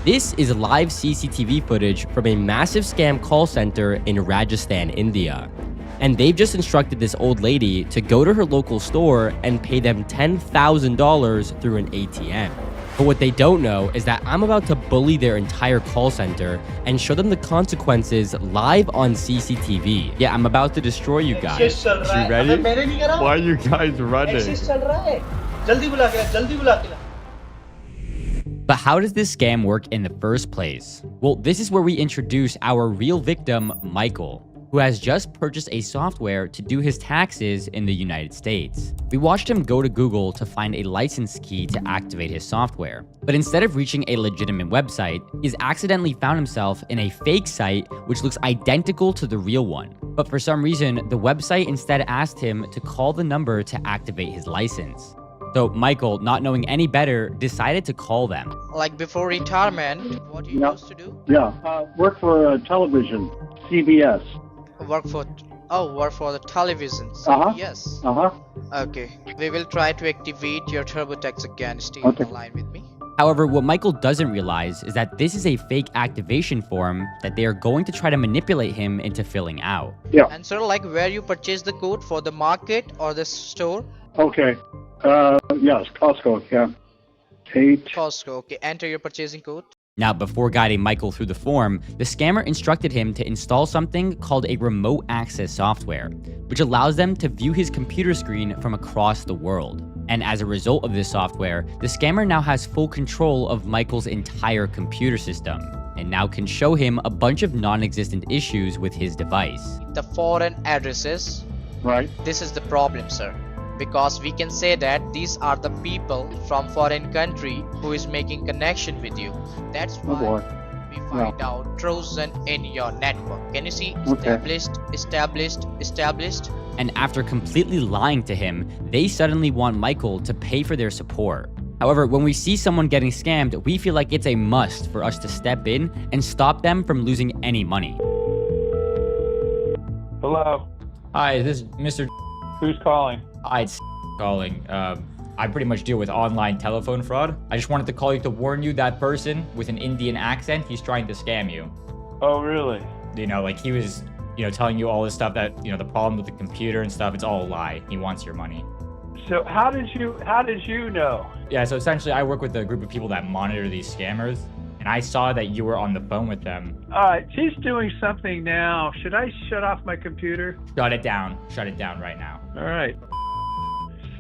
This is live CCTV footage from a massive scam call center in Rajasthan, India. And they've just instructed this old lady to go to her local store and pay them $10,000 through an ATM. But what they don't know is that I'm about to bully their entire call center and show them the consequences live on CCTV. Yeah, I'm about to destroy you guys. You ready? Why are you guys running? But how does this scam work in the first place? Well, this is where we introduce our real victim, Michael, who has just purchased a software to do his taxes in the United States. We watched him go to Google to find a license key to activate his software. But instead of reaching a legitimate website, he's accidentally found himself in a fake site which looks identical to the real one. But for some reason, the website instead asked him to call the number to activate his license. So Michael, not knowing any better, decided to call them. Like before retirement, what you used to do? Work for television, CBS. Work for the television. Yes. Okay. We will try to activate your TurboTax again. Stay on the line with me. However, what Michael doesn't realize is that this is a fake activation form that they are going to try to manipulate him into filling out. Yeah. And sir, like where you purchase the code, for the market or the store? Okay. Yes, Costco, yeah. Costco, okay. Enter your purchasing code. Now, before guiding Michael through the form, the scammer instructed him to install something called a remote access software, which allows them to view his computer screen from across the world. And as a result of this software, the scammer now has full control of Michael's entire computer system, and now can show him a bunch of non-existent issues with his device. The foreign addresses. Right. This is the problem, sir. Because we can say that these are the people from foreign country who is making connection with you. That's why we find out Trojan in your network. Can you see? Established. And after completely lying to him, they suddenly want Michael to pay for their support. However, when we see someone getting scammed, we feel like it's a must for us to step in and stop them from losing any money. Hello. Hi, is this Mr. Who's calling? It's calling. I pretty much deal with online telephone fraud. I just wanted to call you to warn you that person with an Indian accent, he's trying to scam you. Oh, really? You know, like he was, telling you all this stuff that, the problem with the computer and stuff, it's all a lie. He wants your money. So how did you know? Yeah, so essentially I work with a group of people that monitor these scammers, and I saw that you were on the phone with them. All right, she's doing something now. Should I shut off my computer? Shut it down. Shut it down right now. All right.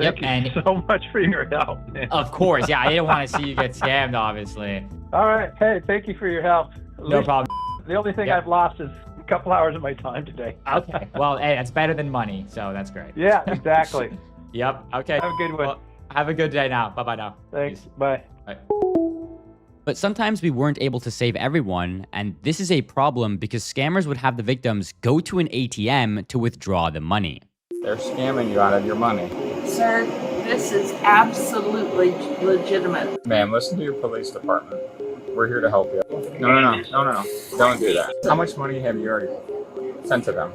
Yep, Thank you so much for your help, man. Of course, yeah, I didn't want to see you get scammed, obviously. All right, hey, thank you for your help. No problem. The only thing I've lost is a couple hours of my time today. Okay, well, hey, that's better than money, so that's great. Yeah, exactly. Yep, okay. Have a good one. Well, have a good day now. Bye-bye now. Thanks, Peace. bye. Bye. But sometimes we weren't able to save everyone, and this is a problem because scammers would have the victims go to an ATM to withdraw the money. They're scamming you out of your money. Sir, this is absolutely legitimate. Man, listen to your police department. We're here to help you. No. Don't do that. How much money have you already sent to them?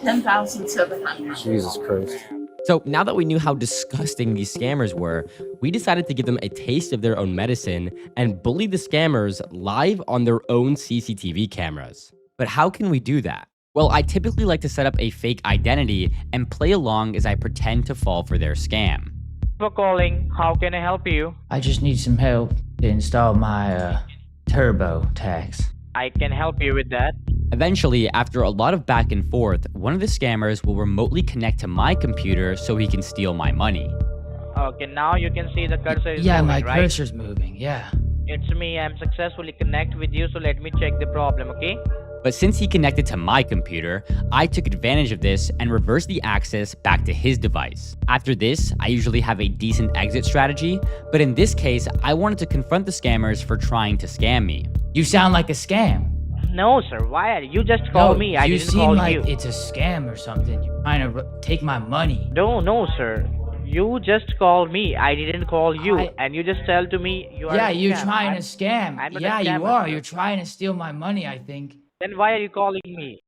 10,700. Jesus Christ. So now that we knew how disgusting these scammers were, we decided to give them a taste of their own medicine and bully the scammers live on their own CCTV cameras. But how can we do that? Well, I typically like to set up a fake identity and play along as I pretend to fall for their scam. For calling, how can I help you? I just need some help to install my TurboTax. I can help you with that. Eventually, after a lot of back and forth, one of the scammers will remotely connect to my computer so he can steal my money. Okay, now you can see the cursor is Yeah, moving, my right? cursor's moving, yeah. It's me. I'm successfully connected with you, so let me check the problem, okay? But since he connected to my computer, I took advantage of this and reversed the access back to his device. After this, I usually have a decent exit strategy, but in this case, I wanted to confront the scammers for trying to scam me. You sound like a scam. No, sir. Why? You just called me. I you didn't seem call like you. it's a scam or something. You're trying to take my money. No, sir. You just called me. I didn't call you. And you just tell to me you are a you're scam. trying to scam. I'm not a Yeah, you scammer, are. sir. You're trying to steal my money, I think. Then why are you calling me?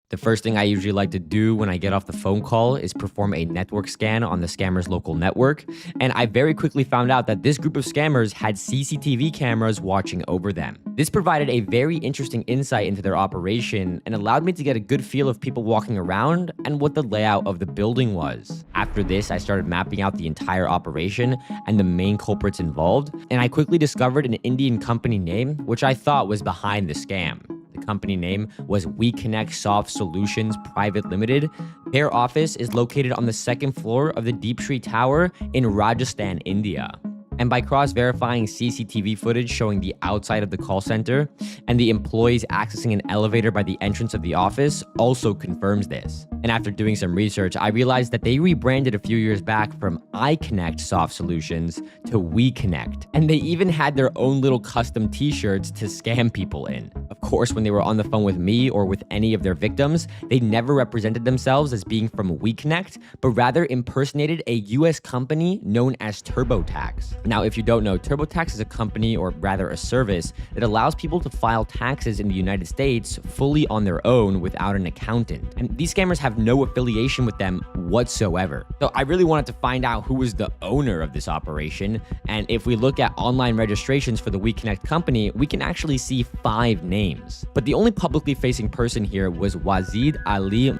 The first thing I usually like to do when I get off the phone call is perform a network scan on the scammer's local network, and I very quickly found out that this group of scammers had CCTV cameras watching over them. This provided a very interesting insight into their operation and allowed me to get a good feel of people walking around and what the layout of the building was. After this, I started mapping out the entire operation and the main culprits involved, and I quickly discovered an Indian company name which I thought was behind the scam. The company name was We Connect Soft Solutions Private Limited. Their office is located on the second floor of the Deep Tree Tower in Rajasthan, India. And by cross-verifying CCTV footage showing the outside of the call center and the employees accessing an elevator by the entrance of the office also confirms this. And after doing some research, I realized that they rebranded a few years back from iConnect Soft Solutions to We Connect. And they even had their own little custom t-shirts to scam people in. Of course, when they were on the phone with me or with any of their victims, they never represented themselves as being from We Connect, but rather impersonated a US company known as TurboTax. Now, if you don't know, TurboTax is a company, or rather a service, that allows people to file taxes in the United States fully on their own without an accountant. And these scammers have no affiliation with them whatsoever. So I really wanted to find out who was the owner of this operation. And if we look at online registrations for the We Connect company, we can actually see 5 names. But the only publicly facing person here was Wazid Ali.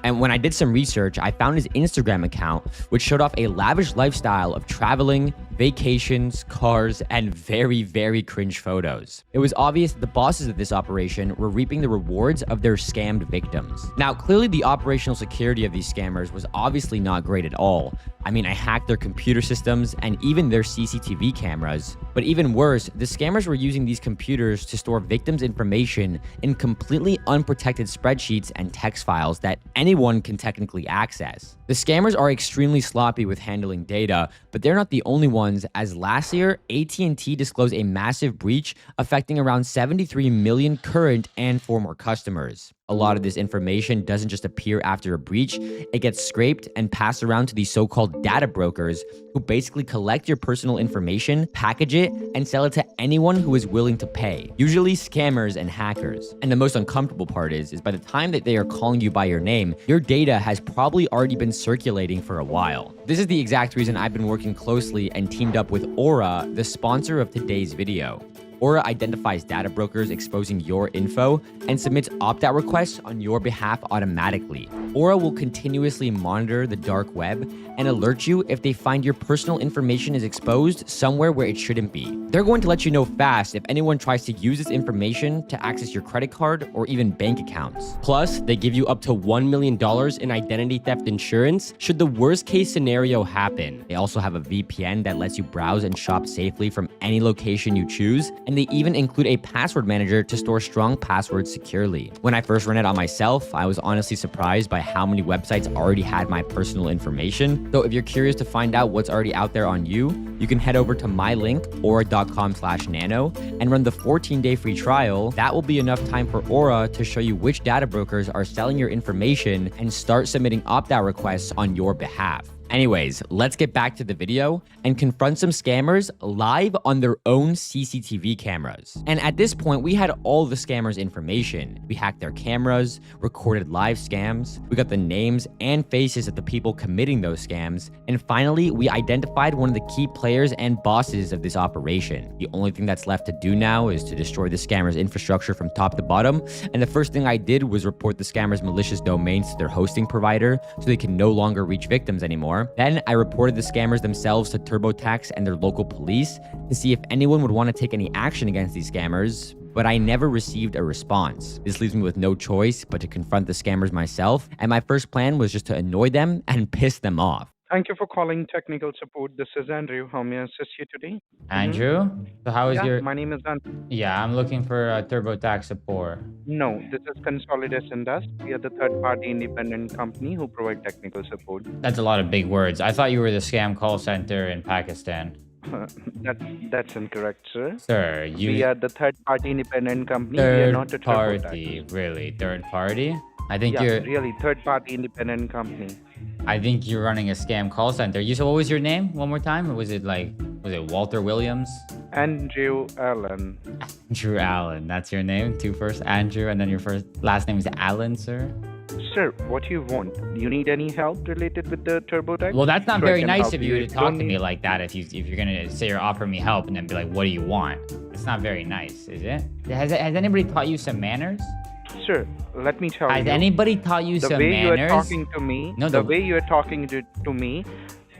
And when I did some research, I found his Instagram account, which showed off a lavish lifestyle of traveling, vacations, cars, and very, very cringe photos. It was obvious that the bosses of this operation were reaping the rewards of their scammed victims. Now, clearly the operational security of these scammers was obviously not great at all. I mean, I hacked their computer systems and even their CCTV cameras. But even worse, the scammers were using these computers to store victims' information in completely unprotected spreadsheets and text files that anyone can technically access. The scammers are extremely sloppy with handling data, but they're not the only ones, as last year, AT&T disclosed a massive breach affecting around 73 million current and former customers. A lot of this information doesn't just appear after a breach, it gets scraped and passed around to these so-called data brokers who basically collect your personal information, package it, and sell it to anyone who is willing to pay, usually scammers and hackers. And the most uncomfortable part is by the time that they are calling you by your name, your data has probably already been circulating for a while. This is the exact reason I've been working closely and teamed up with Aura, the sponsor of today's video. Aura identifies data brokers exposing your info and submits opt-out requests on your behalf automatically. Aura will continuously monitor the dark web and alert you if they find your personal information is exposed somewhere where it shouldn't be. They're going to let you know fast if anyone tries to use this information to access your credit card or even bank accounts. Plus, they give you up to $1 million in identity theft insurance should the worst case scenario happen. They also have a VPN that lets you browse and shop safely from any location you choose, and they even include a password manager to store strong passwords securely. When I first ran it on myself, I was honestly surprised by how many websites already had my personal information. So if you're curious to find out what's already out there on you, you can head over to my link, aura.com/nano, and run the 14-day free trial. That will be enough time for Aura to show you which data brokers are selling your information and start submitting opt-out requests on your behalf. Anyways, let's get back to the video and confront some scammers live on their own CCTV cameras. And at this point, we had all the scammers' information. We hacked their cameras, recorded live scams, we got the names and faces of the people committing those scams, and finally, we identified one of the key players and bosses of this operation. The only thing that's left to do now is to destroy the scammers' infrastructure from top to bottom, and the first thing I did was report the scammers' malicious domains to their hosting provider so they can no longer reach victims anymore. Then I reported the scammers themselves to TurboTax and their local police to see if anyone would want to take any action against these scammers, but I never received a response. This leaves me with no choice but to confront the scammers myself, and my first plan was just to annoy them and piss them off. Thank you for calling technical support. This is Andrew. How may I assist you today? Andrew? So how is your... My name is Andrew. Yeah, I'm looking for TurboTax support. No, this is Consolidated Indust. We are the third-party independent company who provide technical support. That's a lot of big words. I thought you were the scam call center in Pakistan. That's incorrect, sir. Sir, We are the third-party independent company. We are not a Third TurboTax. party, really? Third party? I think Yeah, you're... really, third-party independent company. I think you're running a scam call center. So what was your name one more time? Was it Walter Williams? Andrew Allen. Andrew Allen. That's your name? Two first Andrew, and then your last name is Allen, sir? Sir, what do you want? Do you need any help related with the TurboTax? Well, that's not Sure, I very can nice help of you to If talk to don't me need- like that. If you're gonna say you're offering me help and then be like, "What do you want?" It's not very nice, is it? Has anybody taught you some manners? Sir, let me tell Has you. anybody taught you the some way manners? you are talking to me, No, the way you are talking to me,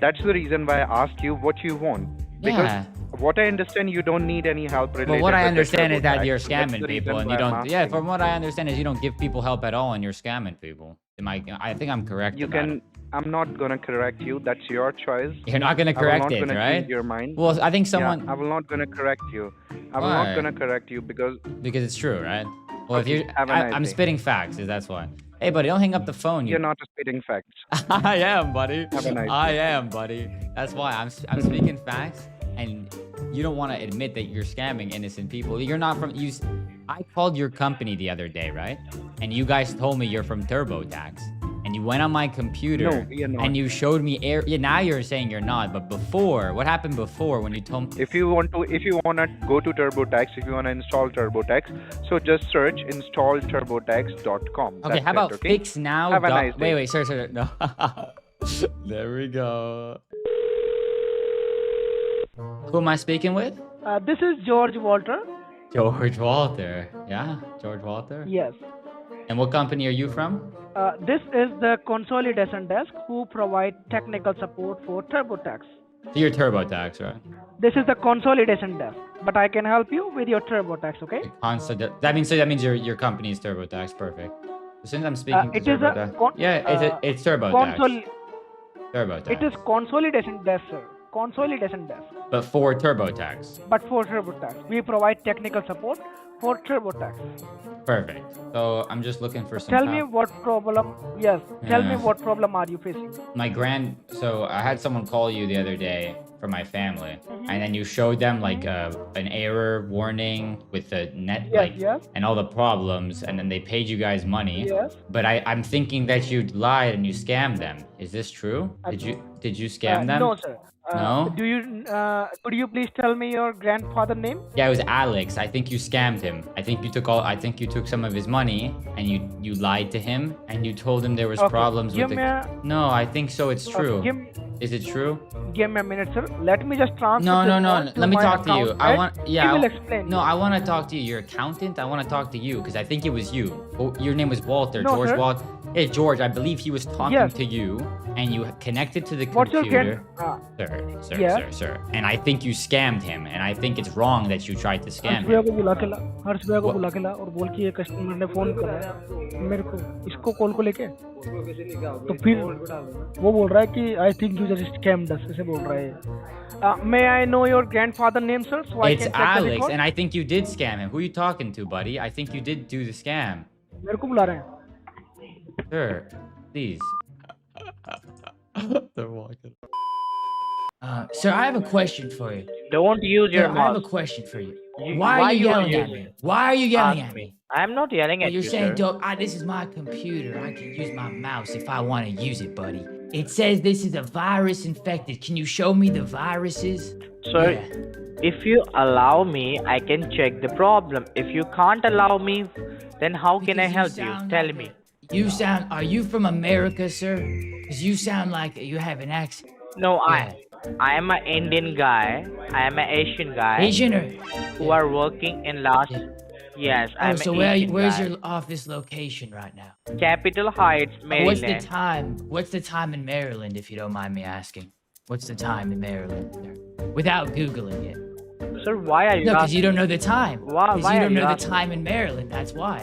that's the reason why I asked you what you want. Because Yeah. what I understand, you don't need any help related. But what I with the understand is that TurboTax. you're That's scamming the people, reason and why you I'm don't. Yeah, asking. from what I understand is you don't give people help at all, and you're scamming people. I think I'm correct. You about can. it. I'm not gonna correct you. That's your choice. You're not gonna I will correct not it, gonna right? change your mind. Well, I think someone Yeah, I will not gonna correct you. I will Why? not gonna correct you because because it's true, right? Well, Okay, if you, have a nice I'm day. spitting facts, is that's why. Hey, buddy, don't hang up the phone. you're not spitting facts. I am, buddy. Have a nice I am, buddy. That's why I'm speaking facts, and you don't want to admit that you're scamming innocent people. You're not from you. I called your company the other day, right? And you guys told me you're from TurboTax, and you went on my computer No, you're not. and you showed me air. Yeah, now you're saying you're not, but before, what happened before when you told me? If you wanna go to TurboTax, if you wanna install TurboTax, so just search installturbotax.com. Okay, That's how about it, okay? fix now? Have a nice day. Wait, sir, no. There we go. Who am I speaking with? This is George Walter. George Walter. Yeah, George Walter. Yes. And what company are you from? This is the consolidation desk who provide technical support for TurboTax. So you're TurboTax, right? This is the consolidation desk, but I can help you with your TurboTax, okay? That means your company is TurboTax. Perfect. Since I'm speaking to It is a TurboTax, it's TurboTax. TurboTax. It is consolidation desk, sir. Consolidation desk. But for TurboTax. But for TurboTax, we provide technical support for TurboTax. Perfect. So I'm just looking for some. Tell me what problem. Yes. Tell me Yeah. what problem are you facing? So I had someone call you the other day from my family, and then you showed them like an error warning with the net, Yes. and all the problems, and then they paid you guys money. Yes. But I'm thinking that you lied and you scammed them. Is this true? Did you scam them? No, sir. No? Do you? Could you please tell me your grandfather name? Yeah, it was Alex. I think you scammed him. I think you took some of his money and you lied to him and you told him there was problems with No, I think so. It's true. Is it true? Give me a minute, sir. Let me just transfer. No. this Let me my talk to you. accountant. He will explain. No, I want to talk to you. Your accountant. I want to talk to you because I think it was you. Oh, your name was Walter. No, George sir. Walter. Hey, George. I believe he was talking to you, and you connected to the What's your computer. Sir, Sir. And I think you scammed him, and I think it's wrong that you tried to scam हर्ष भैया him. को बुला के ला हर्ष भैया को बुला के ला और बोल कि ये कस्टमर ने फोन करा है मेरे को इसको कॉल को लेके तो फिर वो बोल रहा है कि I think you just scammed us ऐसे बोल रहा है may I know your grandfather name sir so I It's can check the Alex, record and I think you did scam him. Who are you talking to, buddy? I think you did do the scam. मेरे को बुला रहे हैं Sir, please. They're walking. Sir, I have a question for you. Don't use your Sir, I have a mouth. question for you. You- Why are you are yelling at me? Why are you yelling at me? I'm not yelling Well, at you're you, saying, sir. "Dope, this is my computer. I can use my mouse if I want to use it, buddy." It says this is a virus infected. Can you show me the viruses? Sir, Yeah. if you allow me, I can check the problem. If you can't allow me, then how can I Because help you? sound Tell like- me. Are you from America, sir? Because you sound like you have an accent. No, Yeah. I am an Indian guy. I am an Asian guy. Asian or? Who are working in last. Yes, Oh, I'm so an Asian where's guy. your office location right now? Capitol Heights, Maryland. What's the time? What's the time in Maryland, if you don't mind me asking? What's the time in Maryland, sir? Without Googling it. Sir, why are you No, because asking? you don't know the time. Why- Because why you are don't you know the asking? time in Maryland. That's why.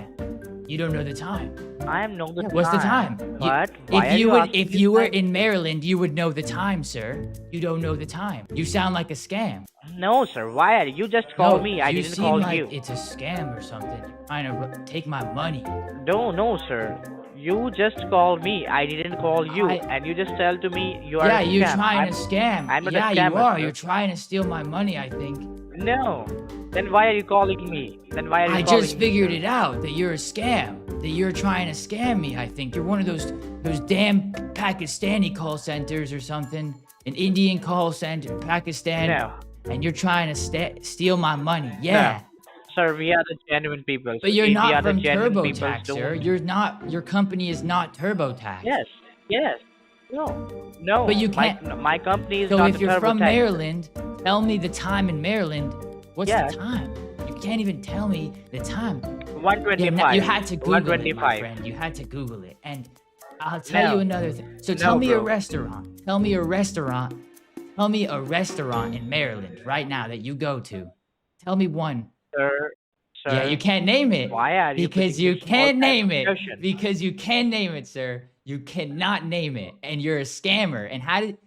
You don't know the time. I am know the time. What's the time? But why are If you asking if this you were time? in Maryland, you would know the time, sir. You don't know the time. You sound like a scam. No, sir. Why are you just call No, me? I you didn't seem call like you. it's a scam or something. You're trying to take my money. No, sir. You just call me. I didn't call you, and you just tell to me you are. Yeah, a you're scam. trying to scam. I'm not a Yeah, scammer, you are. sir. You're trying to steal my money, I think. No. Then why are you calling me? Then why are you I calling just me? figured it out that you're a scam. That you're trying to scam me, I think. You're one of those damn Pakistani call centers or something. An Indian call center, Pakistan. No. and you're trying to steal my money. Yeah. Sir, we are the genuine people. But you're We not are the from genuine people. TurboTax, sir. You're not. Your company is not TurboTax. Yes. No. But you can't. My company is So not if you're from TurboTax. Maryland, tell me the time in Maryland. What's Yeah. the time? You can't even tell me the time. 125. You had to Google it, my 125. friend. You had to Google it. And I'll tell you another thing. So No, tell me a bro. restaurant. Tell me a restaurant. Tell me a restaurant in Maryland right now that you go to. Tell me one. Sir. Yeah, you can't name it. Why are you Because putting you this can't all name type it. of question? Because you can name it, sir. You cannot name it. And you're a scammer. And how did...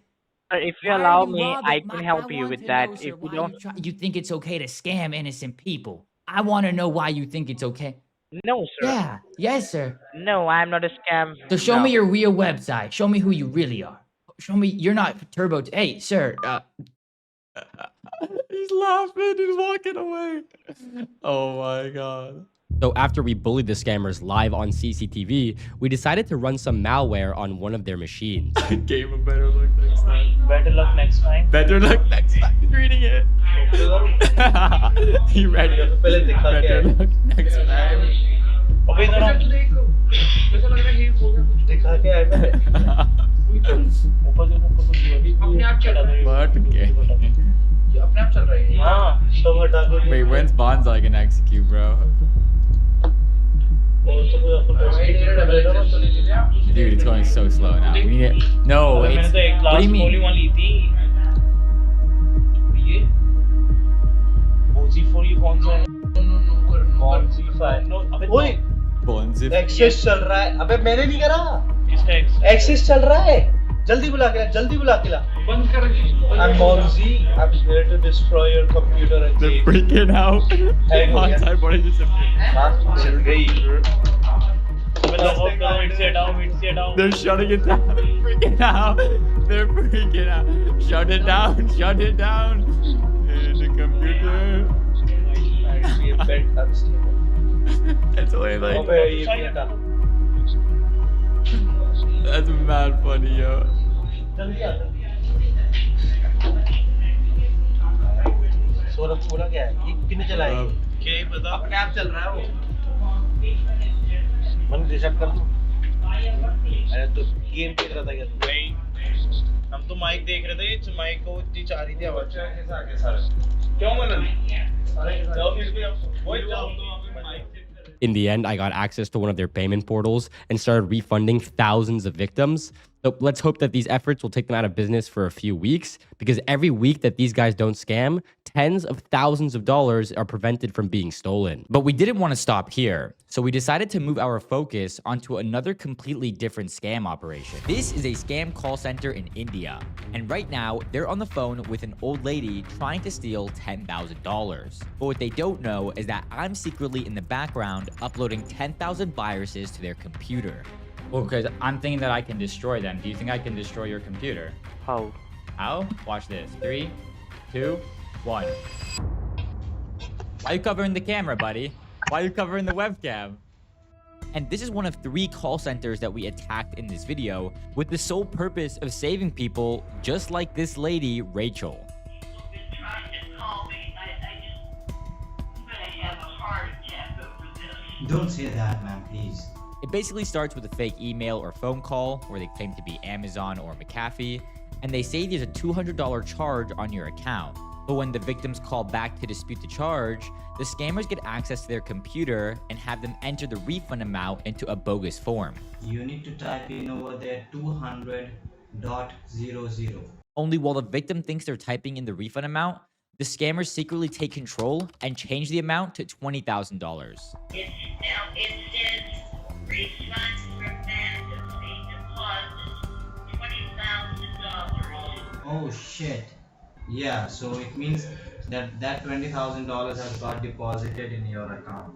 Sir, if you Why are allow you me, robbing- I can help you want with to that. know, sir, If you why don't, you think it's okay to scam innocent people. I want to know why you think it's okay. no, sir. Yeah. Yes, sir. No, I'm not a scam. So show No. me your real website. Show me who you really are. Show me you're not Turbo. Hey, sir. He's laughing. He's walking away. Oh my god. So after we bullied the scammers live on CCTV, we decided to run some malware on one of their machines. Gave him better luck next time. Better luck next time. Better luck next time. He's reading it. He read it. Better luck next time. अबे इधर आओ। ऐसा लग रहा है ये हो गया कुछ दिखा के आया मैंने। ऊपर से अपने आप चला रहा है। But okay. ये अपने आप चल रहा है। हाँ, सब हटा दो। Wait, when's Bonsai gonna execute, bro? Dude, it's going so slow now. We need it. No, it's. What do you mean? ये OG4 ये कौन सा है? No, अबे ओए Bonzif. एक्सेस चल रहा है। अबे मैंने नहीं करा। किसका एक्सेस चल रहा है? जल्दी बुला के ला। बंद कर। I'm Bonzi. I'm here to destroy your computer and They're freaking out. Hang on. Bonsai, what did you say? हाँ, चल गई। They're shutting it down. They're freaking out. They're freaking out. Shut it down. Shut it down. The computer. It's only like. That's mad funny, yo. सोलह क्या है? ये कितने चलाए? क्या ही पता? अपने आप चल रहा है वो। मन रिसेट कर दूं? अरे तो गेम देख रहा था क्या तू? नहीं, हम तो माइक देख रहे थे। ये माइक को इतनी चाह रही थी आवाज। कैसे आगे सारे? क्यों मनन? अरे जाओ फिर भी आप वही जाओ तो वहाँ पे mic. In the end, I got access to one of their payment portals and started refunding thousands of victims. So let's hope that these efforts will take them out of business for a few weeks, because every week that these guys don't scam, tens of thousands of dollars are prevented from being stolen. But we didn't want to stop here, so we decided to move our focus onto another completely different scam operation. This is a scam call center in India, and right now they're on the phone with an old lady trying to steal $10,000. But what they don't know is that I'm secretly in the background uploading 10,000 viruses to their computer. Well, because I'm thinking that I can destroy them. Do you think I can destroy your computer? How? How? Watch this. 3, 2, 1. Why are you covering the camera, buddy? Why are you covering the webcam? And this is one of 3 call centers that we attacked in this video with the sole purpose of saving people just like this lady, Rachel. Don't say that, man, please. It basically starts with a fake email or phone call where they claim to be Amazon or McAfee, and they say there's a $200 charge on your account. But when the victims call back to dispute the charge, the scammers get access to their computer and have them enter the refund amount into a bogus form. You need to type in over there 200.00. Only while the victim thinks they're typing in the refund amount, the scammers secretly take control and change the amount to $20,000. Refund dramatically deposit $20,000. Oh shit. Yeah, so it means that $20,000 has got deposited in your account.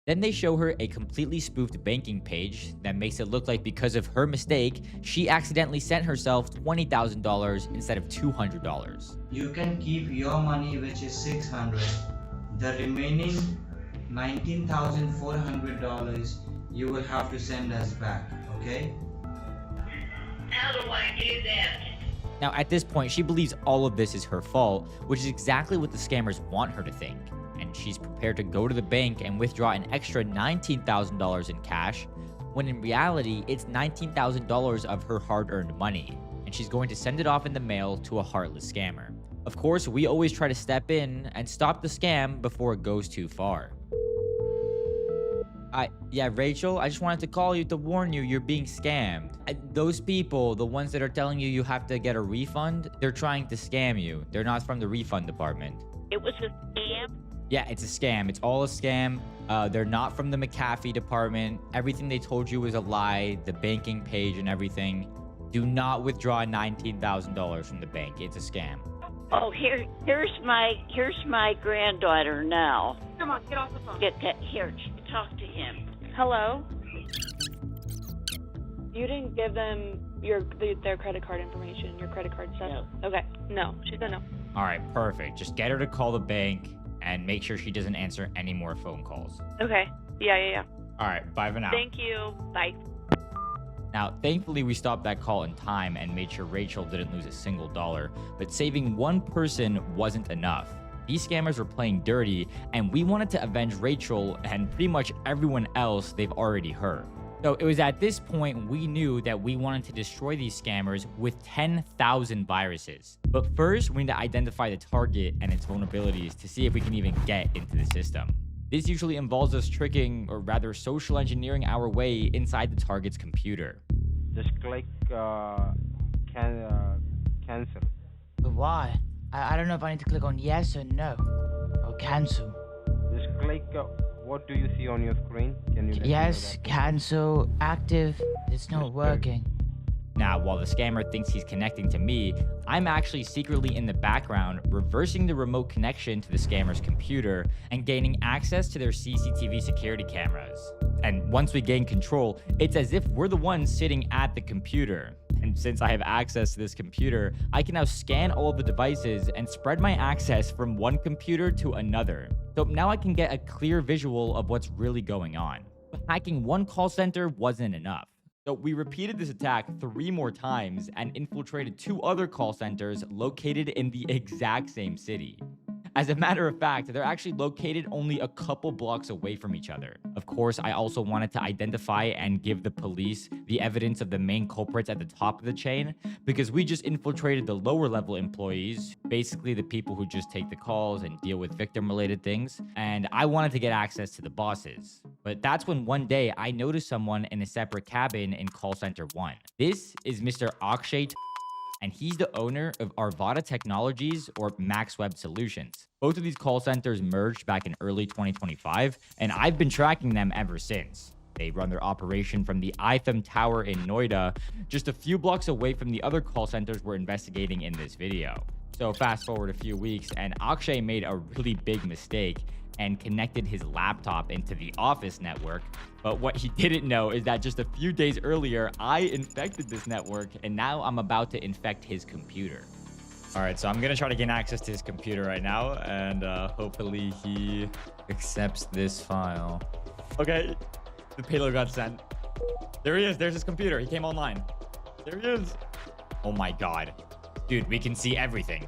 Then they show her a completely spoofed banking page that makes it look like because of her mistake, she accidentally sent herself $20,000 instead of $200. You can keep your money, which is $600. The remaining $19,400 you will have to send us back, okay? How do I do that? Now, at this point, she believes all of this is her fault, which is exactly what the scammers want her to think. And she's prepared to go to the bank and withdraw an extra $19,000 in cash, when in reality, it's $19,000 of her hard-earned money, and she's going to send it off in the mail to a heartless scammer. Of course, we always try to step in and stop the scam before it goes too far. Yeah, Rachel, I just wanted to call you to warn you you're being scammed. Those people, the ones that are telling you you have to get a refund, they're trying to scam you. They're not from the refund department. It was a scam? Yeah, it's a scam. It's all a scam. They're not from the McAfee department. Everything they told you was a lie. The banking page and everything. Do not withdraw $19,000 from the bank. It's a scam. Oh, here's my granddaughter now. Come on, get off the phone. Here, talk to him. Hello? You didn't give them their credit card information, your credit card stuff? No. Okay, no. She said no. All right, perfect. Just get her to call the bank and make sure she doesn't answer any more phone calls. Okay, yeah. All right, bye for now. Thank you. Bye. Now, thankfully, we stopped that call in time and made sure Rachel didn't lose a single dollar, but saving one person wasn't enough. These scammers were playing dirty, and we wanted to avenge Rachel and pretty much everyone else they've already hurt. So it was at this point we knew that we wanted to destroy these scammers with 10,000 viruses. But first, we need to identify the target and its vulnerabilities to see if we can even get into the system. This usually involves us tricking, or rather social engineering our way inside the target's computer. Just click cancel. But why? I don't know if I need to click on yes or no, or cancel. Just click, what do you see on your screen? Can you let me know Yes, that? cancel, active. It's not working. Now, while the scammer thinks he's connecting to me, I'm actually secretly in the background reversing the remote connection to the scammer's computer and gaining access to their CCTV security cameras. And once we gain control, it's as if we're the ones sitting at the computer. And since I have access to this computer, I can now scan all of the devices and spread my access from one computer to another. So now I can get a clear visual of what's really going on. But hacking one call center wasn't enough. So we repeated this attack 3 more times and infiltrated 2 other call centers located in the exact same city. As a matter of fact, they're actually located only a couple blocks away from each other. Of course, I also wanted to identify and give the police the evidence of the main culprits at the top of the chain, because we just infiltrated the lower level employees, basically the people who just take the calls and deal with victim related things, and I wanted to get access to the bosses. But that's when one day I noticed someone in a separate cabin in call center 1. This is Mr. Akshay, and he's the owner of Arvada Technologies, or Max Web Solutions. Both of these call centers merged back in early 2025, and I've been tracking them ever since. They run their operation from the IFM Tower in Noida, just a few blocks away from the other call centers we're investigating in this video. So fast forward a few weeks, and Akshay made a really big mistake and connected his laptop into the office network. But what he didn't know is that just a few days earlier, I infected this network, and now I'm about to infect his computer. All right, so I'm gonna try to gain access to his computer right now, and hopefully he accepts this file. Okay, the payload got sent. There he is, there's his computer. He came online. There he is. Oh my God. Dude, we can see everything.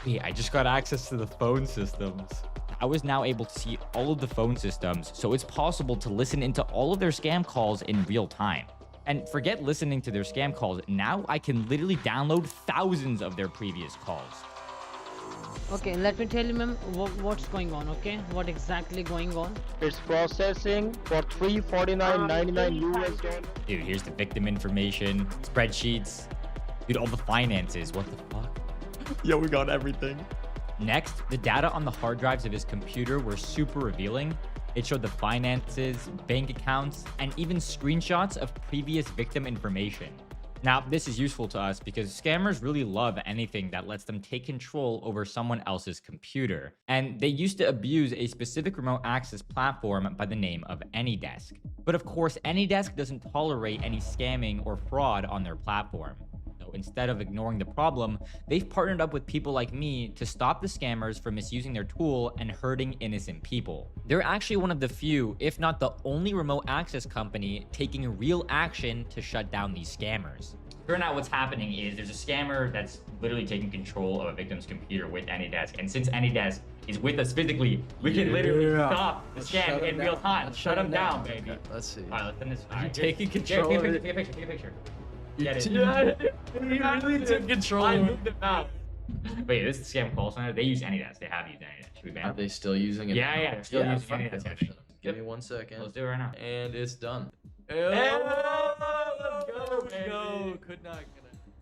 Wait, I just got access to the phone systems. I was now able to see all of the phone systems, so it's possible to listen into all of their scam calls in real time. And forget listening to their scam calls, now I can literally download thousands of their previous calls. Okay, let me tell you, ma'am, what's going on, okay? What exactly going on? It's processing for $349.99 US. Dude, here's the victim information, spreadsheets. Dude, all the finances, what the fuck? Yo, we got everything. Next, the data on the hard drives of his computer were super revealing. It showed the finances, bank accounts, and even screenshots of previous victim information. Now, this is useful to us because scammers really love anything that lets them take control over someone else's computer. And they used to abuse a specific remote access platform by the name of AnyDesk. But of course, AnyDesk doesn't tolerate any scamming or fraud on their platform. Instead of ignoring the problem, they've partnered up with people like me to stop the scammers from misusing their tool and hurting innocent people. They're actually one of the few, if not the only remote access company taking real action to shut down these scammers. Turn out what's happening is there's a scammer that's literally taking control of a victim's computer with AnyDesk. And since AnyDesk is with us physically, we can literally stop the scam in real time. Shut him down, baby. Let's see. All right, let's send this. Are you taking control Take of a it? picture, take a picture. You Get it. He really took control I of moved him out. Wait, this is the scam call center. They use AnyDesk. They have used AnyDesk. Should we ban Are them? they still using it? Yeah, now? yeah, they're still using fine. AnyDesk. I think. Give me 1 second. Let's do it right now. And it's done. Let's go, Go. Could not.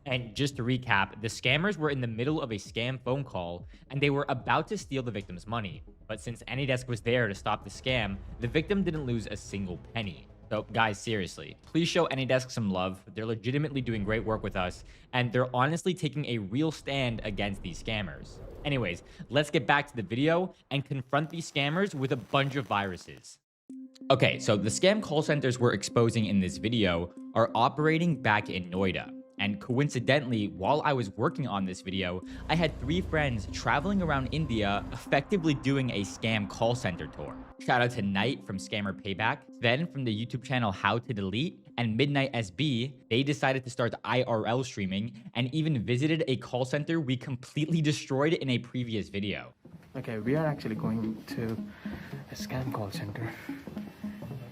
And just to recap, the scammers were in the middle of a scam phone call and they were about to steal the victim's money. But since AnyDesk was there to stop the scam, the victim didn't lose a single penny. So guys, seriously, please show AnyDesk some love. They're legitimately doing great work with us and they're honestly taking a real stand against these scammers. Anyways, let's get back to the video and confront these scammers with a bunch of viruses. Okay, so the scam call centers we're exposing in this video are operating back in Noida. And coincidentally, while I was working on this video, I had 3 friends traveling around India, effectively doing a scam call center tour. Shout out to Knight from Scammer Payback, Sven from the YouTube channel How to Delete, and Midnight SB. They decided to start IRL streaming and even visited a call center we completely destroyed in a previous video. Okay, we are actually going to a scam call center,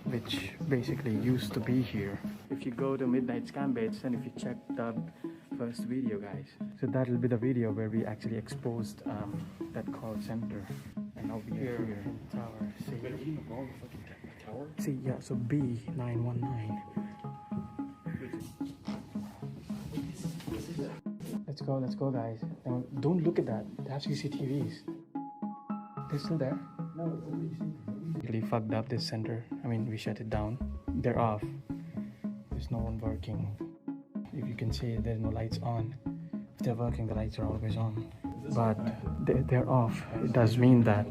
which basically used to be here. If you go to Midnight Scambaits and if you check the first video, guys, so that'll be the video where we actually exposed that call center. And now we are here in tower C. See, yeah, so B919. Let's go, guys. Now, don't look at that. They have CCTVs. They're still there? No, it's really fucked up this center. I mean, we shut it down. They're off. There's no one working. If you can see, there's no lights on. If they're working, the lights are always on. But they're off. It does mean that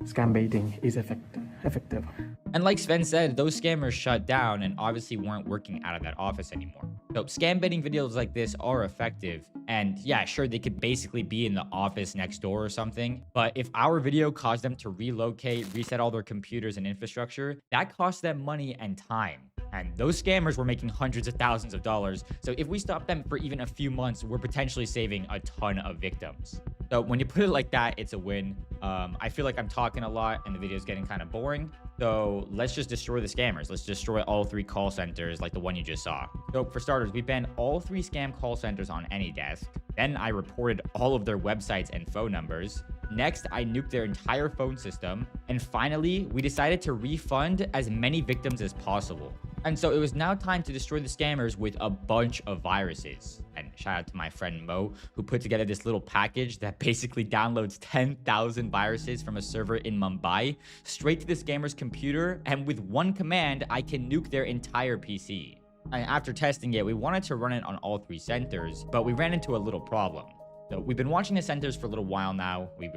scam baiting is effective. And like Sven said, those scammers shut down and obviously weren't working out of that office anymore. So scam baiting videos like this are effective. And yeah, sure, they could basically be in the office next door or something. But if our video caused them to relocate, reset all their computers and infrastructure, that costs them money and time. And those scammers were making hundreds of thousands of dollars. So if we stop them for even a few months, we're potentially saving a ton of victims. So when you put it like that, it's a win. I feel like I'm talking a lot and the video is getting kind of boring. So let's just destroy the scammers. Let's destroy all 3 call centers like the one you just saw. So for starters, we banned all 3 scam call centers on AnyDesk. Then I reported all of their websites and phone numbers. Next, I nuked their entire phone system. And finally, we decided to refund as many victims as possible. And so it was now time to destroy the scammers with a bunch of viruses. And shout out to my friend Mo, who put together this little package that basically downloads 10,000 viruses from a server in Mumbai straight to the scammer's computer. And with one command, I can nuke their entire PC. And after testing it, we wanted to run it on all 3 centers, but we ran into a little problem. So we've been watching the centers for a little while now. We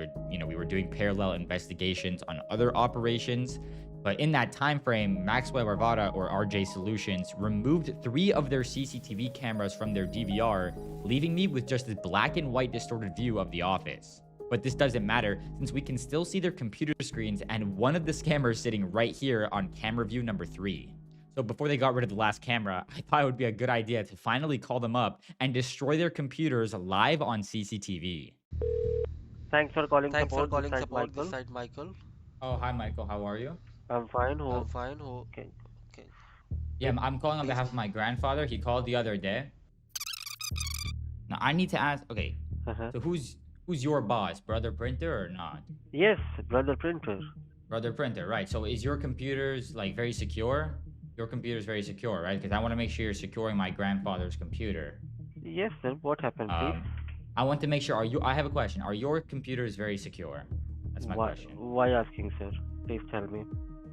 were doing parallel investigations on other operations. But in that time frame, Maxwell Varvara or RJ Solutions removed 3 of their CCTV cameras from their DVR, leaving me with just this black and white distorted view of the office. But this doesn't matter since we can still see their computer screens and one of the scammers sitting right here on camera view number 3. So before they got rid of the last camera, I thought it would be a good idea to finally call them up and destroy their computers live on CCTV. Thanks for calling Thanks support. for calling This side support. Michael. This side Michael. Oh, hi Michael, how are you? I'm fine. Who? I'm fine. Who? Okay. Okay. Yeah, I'm calling on behalf of my grandfather. He called the other day. Now I need to ask, okay, so who's your boss, Brother Printer or not? Yes, Brother Printer. Brother Printer, right. So is your computers like very secure? Your computer is very secure, right? Because I want to make sure you're securing my grandfather's computer. Yes, sir. What happened, please? I want to make sure, I have a question. Are your computers very secure? That's my question. Why asking, sir? Please tell me.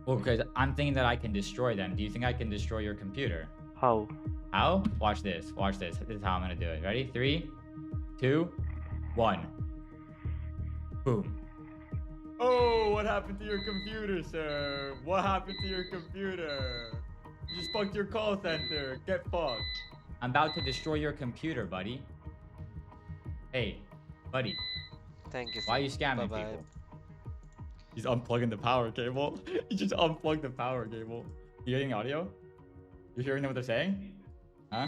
Well, because I'm thinking that I can destroy them. Do you think I can destroy your computer? How? How? Watch this. Watch this. This is how I'm going to do it. Ready? 3, 2, 1. Boom. Oh, what happened to your computer, sir? What happened to your computer? You just fucked your call center. Get fucked. I'm about to destroy your computer, buddy. Hey, buddy. Thank you. Why are you scamming Bye-bye. people? He's unplugging the power cable. He just unplugged the power cable. You hearing audio? You hearing what they're saying? Huh?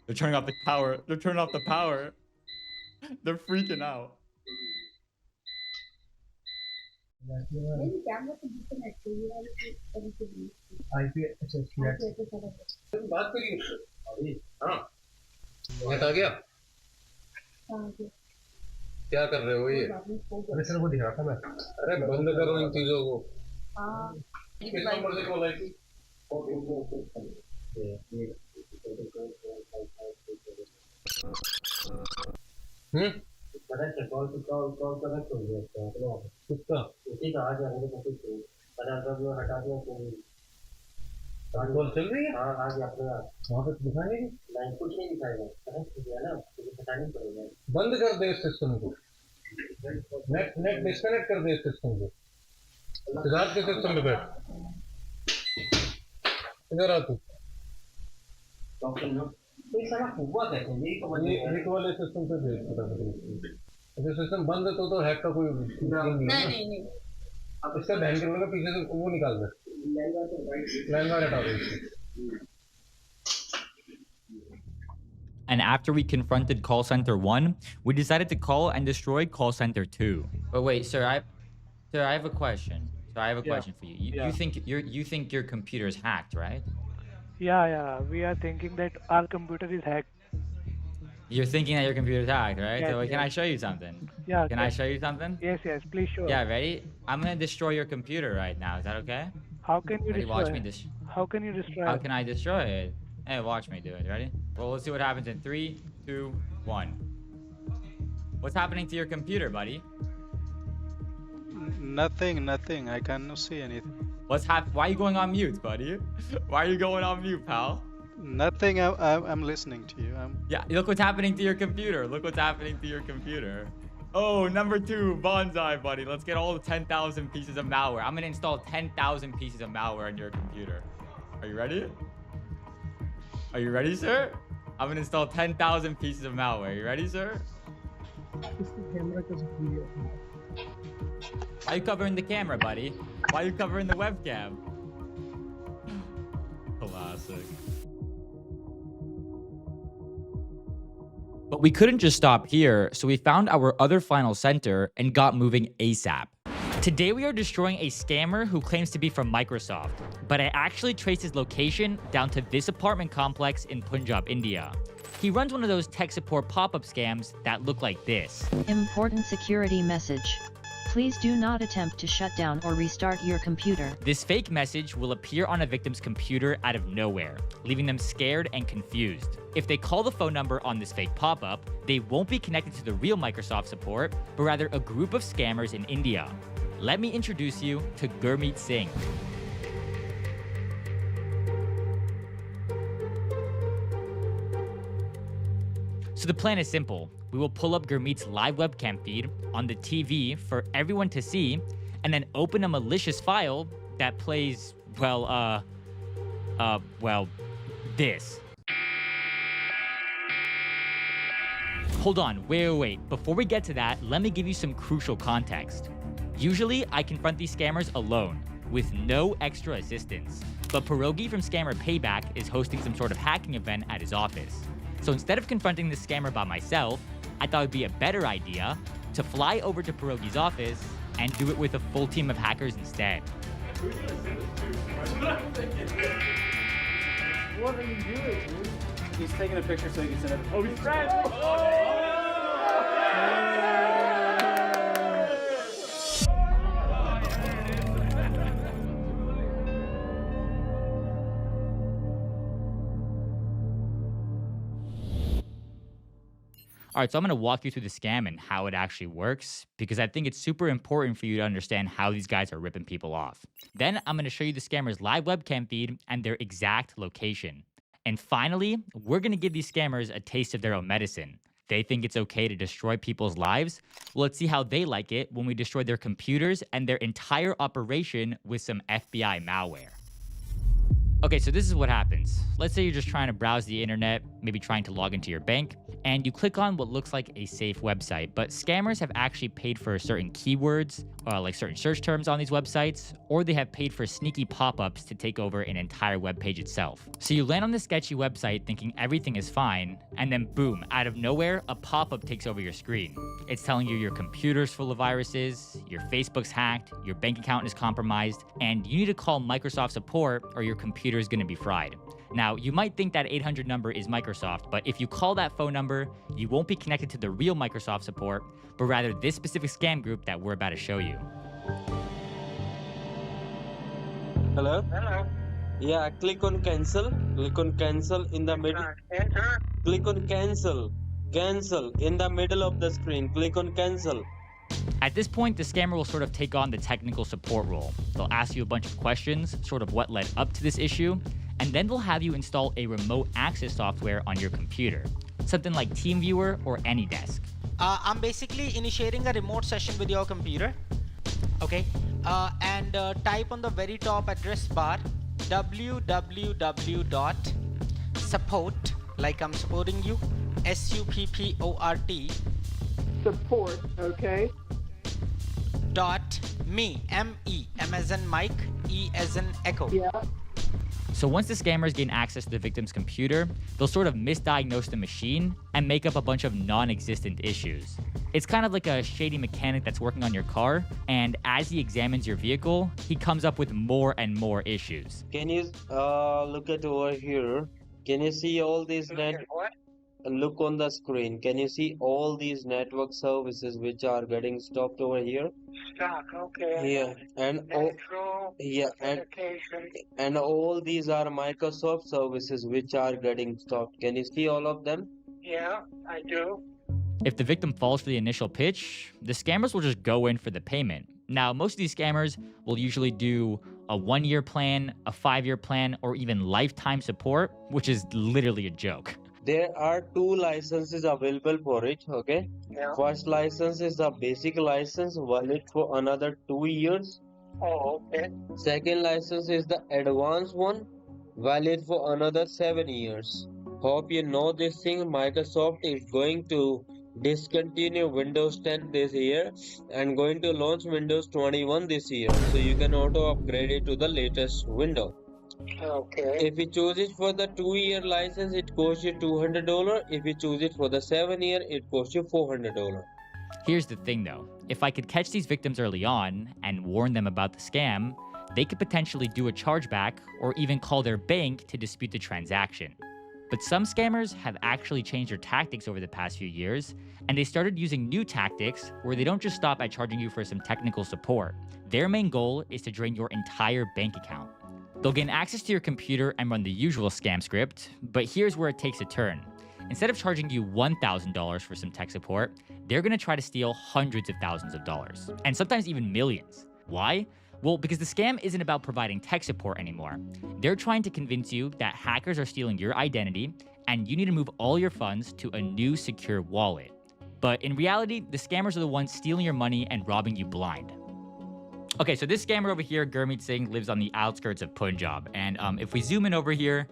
They're turning off the power. They're turning off the power. They're freaking out. Net आ गया क्या कर रहे हो ये अरे sir वो दिख रहा था मैं अरे बंद करो इन चीजों को किस नंबर से कॉल आई थी पता है कॉल कनेक्ट हो गया किसका उसी का आ गया मेरे को कुछ 50 जो हटा दिया कॉल चल रही है हाँ आ गया अपने वहाँ पे दिखाएंगे नहीं कुछ नहीं दिखाएगा कनेक्ट हो गया ना तुझे पता नहीं पड़ेगा बंद कर दे इस सिस्टम को नेट डिस्कनेक्ट कर दे इस सिस्टम को सिद्धार्थ के सिस्टम पे बैठ इधर आ तू ये वाले सिस्टम पे भेज अगर सिस्टम बंद है तो हैक का कोई नहीं आप इसका ध्यान करने का पीछे से वो निकाल दे लहंगा हटा दो And after we confronted call center 1, we decided to call and destroy call center 2. But wait, sir, I have a question. So I have a question for you. You think your computer is hacked, right? Yeah. We are thinking that our computer is hacked. You're thinking that your computer is hacked, right? Yes, So can I show you something? Yeah. Can I show you something? Yes, please show. Yeah, ready? I'm gonna destroy your computer right now. Is that okay? How can you Ready? destroy? Watch me How can you destroy? How can I destroy it? Hey, watch me do it. Ready? Well, let's see what happens in 3, 2, 1. What's happening to your computer, buddy? Nothing. I cannot see anything. Why are you going on mute, buddy? Why are you going on mute, pal? Nothing. I'm listening to you. Yeah, look what's happening to your computer. Look what's happening to your computer. Oh, number 2, bonsai, buddy. Let's get all the 10,000 pieces of malware. I'm gonna install 10,000 pieces of malware on your computer. Are you ready? Are you ready, sir? I'm gonna install 10,000 pieces of malware. You ready, sir? Why are you covering the camera, buddy? Why are you covering the webcam? Classic. But we couldn't just stop here, so we found our other final center and got moving ASAP. Today we are destroying a scammer who claims to be from Microsoft, but I actually traced his location down to this apartment complex in Punjab, India. He runs one of those tech support pop-up scams that look like this. Important security message. Please do not attempt to shut down or restart your computer. This fake message will appear on a victim's computer out of nowhere, leaving them scared and confused. If they call the phone number on this fake pop-up, they won't be connected to the real Microsoft support, but rather a group of scammers in India. Let me introduce you to Gurmeet Singh. So the plan is simple. We will pull up Gurmeet's live webcam feed on the TV for everyone to see, and then open a malicious file that plays, well, this. Hold on, wait. Before we get to that, let me give you some crucial context. Usually, I confront these scammers alone, with no extra assistance. But Pierogi from Scammer Payback is hosting some sort of hacking event at his office. So instead of confronting this scammer by myself, I thought it'd be a better idea to fly over to Pierogi's office and do it with a full team of hackers instead. What are you doing, dude? He's taking a picture so he can send it. Oh, he's friends! All right, so I'm going to walk you through the scam and how it actually works, because I think it's super important for you to understand how these guys are ripping people off. Then I'm going to show you the scammer's live webcam feed and their exact location. And finally, we're going to give these scammers a taste of their own medicine. They think it's okay to destroy people's lives. Well, let's see how they like it when we destroy their computers and their entire operation with some FBI malware. Okay, so this is what happens. Let's say you're just trying to browse the internet, maybe trying to log into your bank, and you click on what looks like a safe website, but scammers have actually paid for certain keywords, like certain search terms on these websites, or they have paid for sneaky pop-ups to take over an entire web page itself. So you land on this sketchy website thinking everything is fine, and then boom, out of nowhere, a pop-up takes over your screen. It's telling you your computer's full of viruses, your Facebook's hacked, your bank account is compromised, and you need to call Microsoft support or your computer is going to be fried. Now, you might think that 800 number is Microsoft, but if you call that phone number, you won't be connected to the real Microsoft support, but rather this specific scam group that we're about to show you. Hello? Hello. Yeah, click on cancel. Click on cancel in the middle. Click on cancel. Cancel in the middle of the screen. Click on cancel. At this point, the scammer will sort of take on the technical support role. They'll ask you a bunch of questions, sort of what led up to this issue, and then they'll have you install a remote access software on your computer, something like TeamViewer or AnyDesk. I'm basically initiating a remote session with your computer. Okay, and type on the very top address bar www.support, like I'm supporting you, SUPPORT. Support, okay. .me, M-E, M as in Mike, E as in Echo. Yeah. So once the scammers gain access to the victim's computer, they'll sort of misdiagnose the machine and make up a bunch of non-existent issues. It's kind of like a shady mechanic that's working on your car, and as he examines your vehicle, he comes up with more and more issues. Can you look at over here? Can you see all these Look on the screen. Can you see all these network services which are getting stopped over here? Stop, okay. Yeah, and and all these are Microsoft services which are getting stopped. Can you see all of them? Yeah, I do. If the victim falls for the initial pitch, the scammers will just go in for the payment. Now, most of these scammers will usually do a 1-year plan, a 5-year plan, or even lifetime support, which is literally a joke. There are 2 licenses available for it, okay? Yeah. First license is the basic license, valid for another 2 years. Oh, okay. Second license is the advanced one, valid for another 7 years. Hope you know this thing. Microsoft is going to discontinue Windows 10 this year and going to launch Windows 21 this year. So you can auto upgrade it to the latest window. Okay. If you choose it for the 2-year license, it costs you $200. If you choose it for the 7-year, it costs you $400. Here's the thing though, if I could catch these victims early on and warn them about the scam, they could potentially do a chargeback or even call their bank to dispute the transaction. But some scammers have actually changed their tactics over the past few years, and they started using new tactics where they don't just stop at charging you for some technical support. Their main goal is to drain your entire bank account. They'll gain access to your computer and run the usual scam script, but here's where it takes a turn. Instead of charging you $1,000 for some tech support, they're going to try to steal hundreds of thousands of dollars, and sometimes even millions. Why? Well, because the scam isn't about providing tech support anymore. They're trying to convince you that hackers are stealing your identity, and you need to move all your funds to a new secure wallet. But in reality, the scammers are the ones stealing your money and robbing you blind. Okay, so this scammer over here, Gurmeet Singh, lives on the outskirts of Punjab. And if we zoom in over here,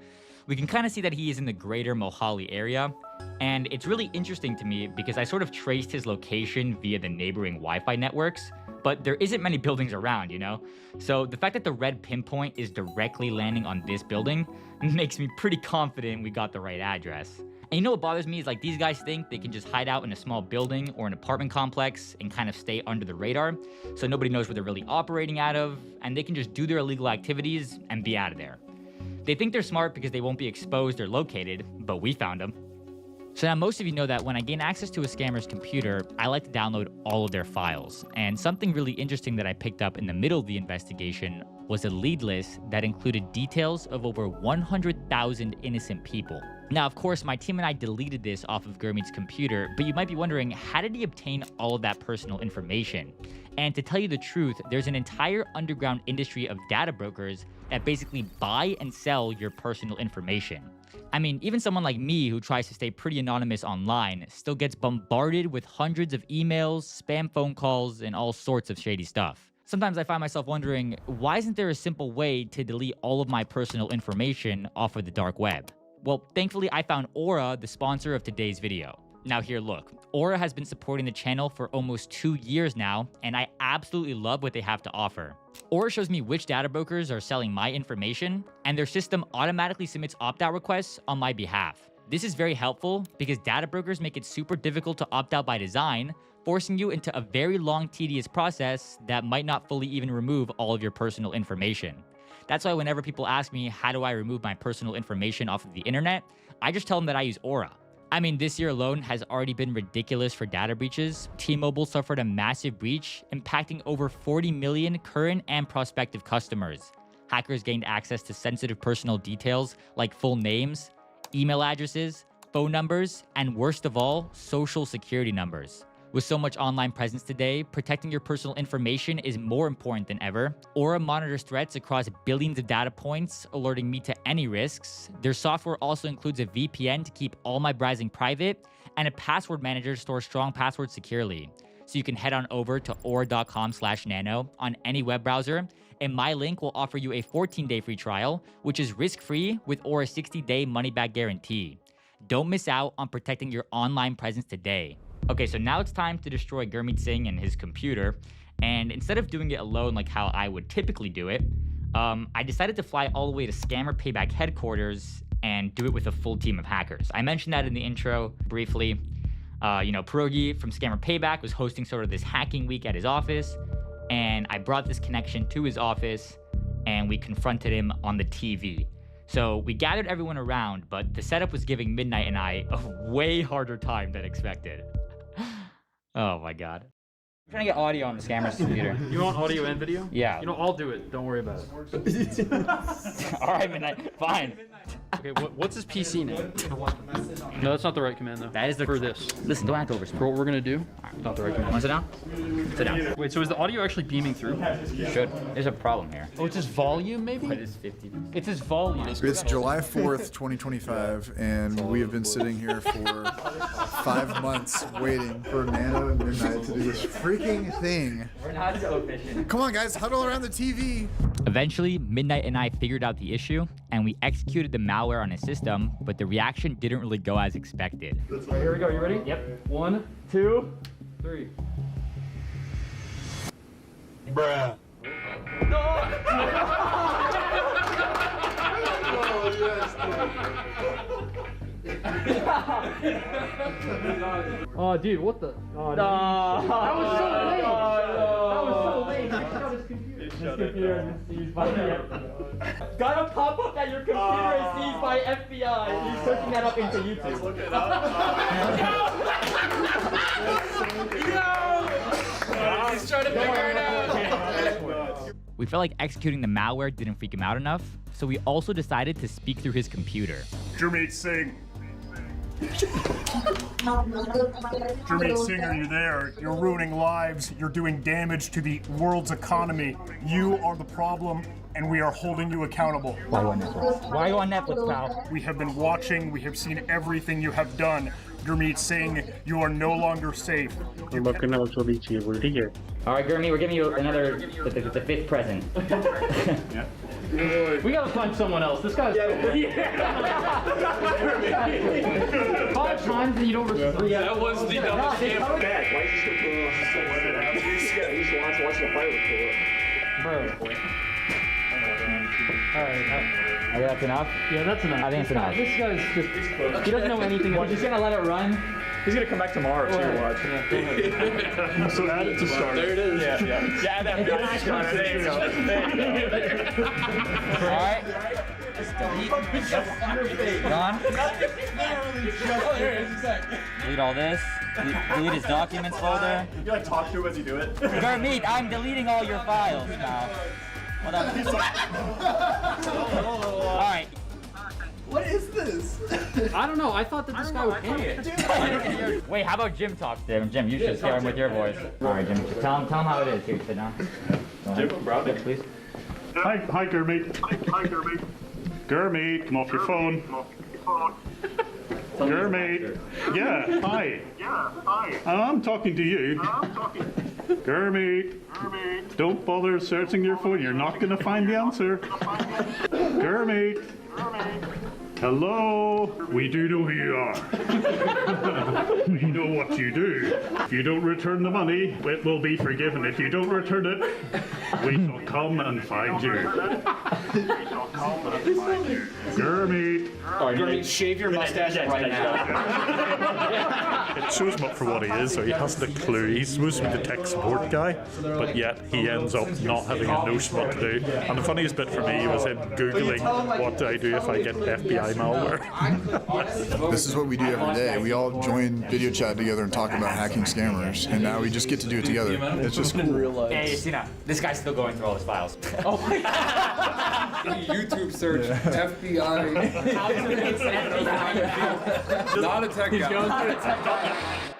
we can kind of see that he is in the greater Mohali area. And it's really interesting to me because I sort of traced his location via the neighboring Wi-Fi networks, but there isn't many buildings around, you know? So the fact that the red pinpoint is directly landing on this building makes me pretty confident we got the right address. And you know what bothers me is like these guys think they can just hide out in a small building or an apartment complex and kind of stay under the radar, so nobody knows where they're really operating out of, and they can just do their illegal activities and be out of there. They think they're smart because they won't be exposed or located, but we found them. So now most of you know that when I gain access to a scammer's computer, I like to download all of their files. And something really interesting that I picked up in the middle of the investigation was a lead list that included details of over 100,000 innocent people. Now, of course, my team and I deleted this off of Gurmeet's computer, but you might be wondering, how did he obtain all of that personal information? And to tell you the truth, there's an entire underground industry of data brokers that basically buy and sell your personal information. I mean, even someone like me who tries to stay pretty anonymous online still gets bombarded with hundreds of emails, spam phone calls, and all sorts of shady stuff. Sometimes I find myself wondering, why isn't there a simple way to delete all of my personal information off of the dark web? Well, thankfully I found Aura, the sponsor of today's video. Now here, look, Aura has been supporting the channel for almost 2 years now, and I absolutely love what they have to offer. Aura shows me which data brokers are selling my information, and their system automatically submits opt-out requests on my behalf. This is very helpful because data brokers make it super difficult to opt out by design, forcing you into a very long, tedious process that might not fully even remove all of your personal information. That's why whenever people ask me, how do I remove my personal information off of the internet, I just tell them that I use Aura. I mean, this year alone has already been ridiculous for data breaches. T-Mobile suffered a massive breach, impacting over 40 million current and prospective customers. Hackers gained access to sensitive personal details like full names, email addresses, phone numbers, and worst of all, social security numbers. With so much online presence today, protecting your personal information is more important than ever. Aura monitors threats across billions of data points, alerting me to any risks. Their software also includes a VPN to keep all my browsing private, and a password manager to store strong passwords securely. So you can head on over to aura.com/nano on any web browser, and my link will offer you a 14-day free trial, which is risk-free with Aura's 60-day money-back guarantee. Don't miss out on protecting your online presence today. Okay, so now it's time to destroy Gurmeet Singh and his computer, and instead of doing it alone like how I would typically do it, I decided to fly all the way to Scammer Payback headquarters and do it with a full team of hackers. I mentioned that in the intro briefly. Pierogi from Scammer Payback was hosting sort of this hacking week at his office, and I brought this connection to his office, and we confronted him on the TV. So we gathered everyone around, but the setup was giving Midnight and I a way harder time than expected. Oh my god. I'm trying to get audio on the Scammer's computer. You want audio and video? Yeah. I'll do it. Don't worry about it. All right, Midnight. Fine. Okay, what's his PC name? No, that's not the right command though. That is the for this. Listen, don't act over. For what we're gonna do, not the right command. Want to sit down? Sit down. Wait, so is the audio actually beaming through? You should. There's a problem here. Oh, it's his volume, maybe? What is 50? It's his volume. It's July 4th, 2025, and we have been sitting here for 5 months waiting for Nano and Midnight to do this freaking thing. We're not so efficient. Come on, guys, huddle around the TV. Eventually, Midnight and I figured out the issue, and we executed the malware on his system, but the reaction didn't really go as expected. All right, here we go. You ready? Yep. 1, 2, 3. Bruh. Oh, dude, what the? Oh, no. That was so late. That was so late. He shut his computer. His computer is seized by the FBI. Got a pop-up that your computer is seized by FBI. He's searching that up into YouTube. Look it up. He's trying to figure it out. We felt like executing the malware didn't freak him out enough, so we also decided to speak through his computer. Gurmeet Singh. Gurmeet Singh, are you there? You're ruining lives. You're doing damage to the world's economy. You are the problem, and we are holding you accountable. Why are you on Netflix? Why are you on Netflix, pal? We have been watching. We have seen everything you have done. Gurmeet Singh, you are no longer safe. All right, Gurmeet, we're giving you another, the fifth present. Yeah. We gotta find someone else. This guy's. 5 times and you don't respond. Yeah, that was the dumbest scam back. Why is He's watching the fight report. Bro. Alright. Okay, that's enough? Yeah, that's enough. I think it's enough. This guy's just. He doesn't know anything. We're just gonna let it run. He's gonna come back tomorrow too, watch. So add it to start. There it is. Yeah. Add that guy to start. There you go. Alright. Gone. Delete all this. Delete his documents folder. You gotta talk to him as you do it. Gurmeet, I'm deleting all your files now. What up? Alright. What is this? I don't know. I thought that this guy would pay it. Wait, how about Jim talks to him? Jim, you should scare him with your voice. Alright, Jim, tell him how it is. Here, sit down. Jim, bro. Yes, please. Hi, Gurmeet. Hi, Gurmeet. Gurmeet, come off your phone. Gurmeet. Yeah, hi. Yeah, hi. I'm talking to you. Gurmeet. Don't bother searching your phone. You're not going to find the answer. Kermit. Hello. We do know who you are. We know what you do. If you don't return the money, it will be forgiven. If you don't return it, we shall come and find you. Kermit. Kermit, shave your mustache right now. It shows him up for what he is, so he hasn't a clue. He's supposed to be the tech support guy, but yet he ends up not having a notion what to do. And the funniest bit for me was him Googling, what do I do if I get FBI malware? This is what we do every day. We all join video chat together and talk about hacking scammers, and now we just get to do it together. It's just cool. Hey, Sina, this guy's still going through all his files. Oh my god! YouTube search FBI. How to make sense. Not a tech guy.